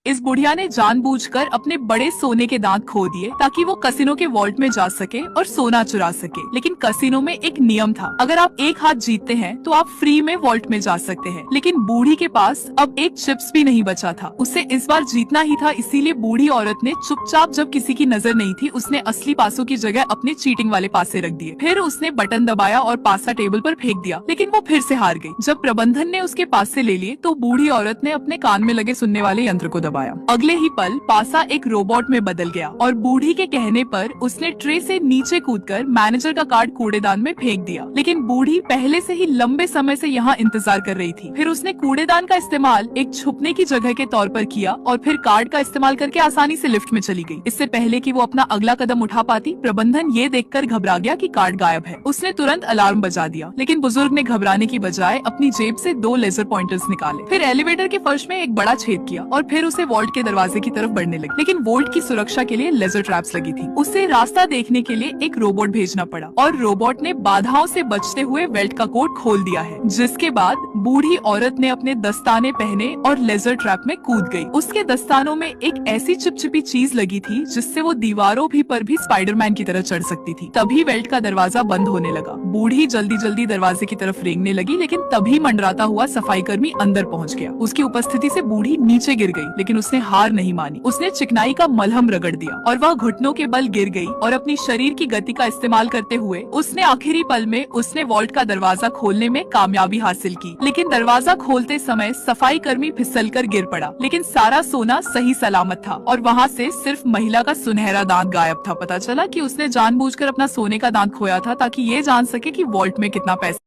इस बुढ़िया ने जानबूझकर अपने बड़े सोने के दांत खो दिए ताकि वो कसिनो के वॉल्ट में जा सके और सोना चुरा सके। लेकिन कसिनो में एक नियम था, अगर आप एक हाथ जीतते हैं तो आप फ्री में वॉल्ट में जा सकते हैं। लेकिन बूढ़ी के पास अब एक चिप्स भी नहीं बचा था। उसे इस बार जीतना ही था, इसीलिए बूढ़ी औरत ने चुपचाप, जब किसी की नजर नहीं थी, उसने असली पासों की जगह अपने चीटिंग वाले पासे रख दिए। फिर उसने बटन दबाया और पासा टेबल पर फेंक दिया, लेकिन वो फिर से हार गई। जब प्रबंधन ने उसके पासे ले लिए तो बूढ़ी औरत ने अपने कान में लगे सुनने वाले यंत्र को दबाया। अगले ही पल पासा एक रोबोट में बदल गया और बूढ़ी के कहने पर उसने ट्रे से नीचे कूदकर मैनेजर का कार्ड कूड़ेदान में फेंक दिया। लेकिन बूढ़ी पहले से ही लंबे समय से यहाँ इंतजार कर रही थी। फिर उसने कूड़ेदान का इस्तेमाल एक छुपने की जगह के तौर पर किया और फिर कार्ड का इस्तेमाल करके आसानी से लिफ्ट में चली गई। इससे पहले कि वो अपना अगला कदम उठा पाती, प्रबंधन ये देखकर घबरा गया कि कार्ड गायब है। उसने तुरंत अलार्म बजा दिया, लेकिन बुजुर्ग ने घबराने की बजाय अपनी जेब से 2 लेजर पॉइंटर्स निकाले। फिर एलिवेटर के फर्श में एक बड़ा छेद किया और फिर उसे वॉल्ट के दरवाजे की तरफ बढ़ने लगी। लेकिन वॉल्ट की सुरक्षा के लिए लेजर ट्रैप्स लगी थी। उसे रास्ता देखने के लिए एक रोबोट भेजना पड़ा और रोबोट ने बाधाओं से बचते हुए वेल्ट का कोड खोल दिया है। जिसके बाद बूढ़ी औरत ने अपने दस्ताने पहने और लेजर ट्रैप में कूद गई। उसके दस्तानों में एक ऐसी चिपचिपी चीज लगी थी जिससे वो दीवारों पर भी स्पाइडरमैन की तरह चढ़ सकती थी। तभी वेल्ट का दरवाजा बंद होने लगा। बूढ़ी जल्दी जल्दी दरवाजे की तरफ रेंगने लगी, लेकिन तभी मंडराता हुआ सफाई कर्मी अंदर पहुंच गया। उसकी उपस्थिति से बूढ़ी नीचे गिर गई, लेकिन उसने हार नहीं मानी। उसने चिकनाई का मलहम रगड़ दिया और वह घुटनों के बल गिर गई और अपनी शरीर की गति का इस्तेमाल करते हुए उसने आखिरी पल में वॉल्ट का दरवाजा खोलने में कामयाबी हासिल की। लेकिन दरवाजा खोलते समय सफाई कर्मी फिसलकर गिर पड़ा, लेकिन सारा सोना सही सलामत था और वहाँ से सिर्फ महिला का सुनहरा दांत गायब था। पता चला कि उसने जानबूझकर अपना सोने का दांत खोया था ताकि ये जान सके कि वॉल्ट में कितना पैसा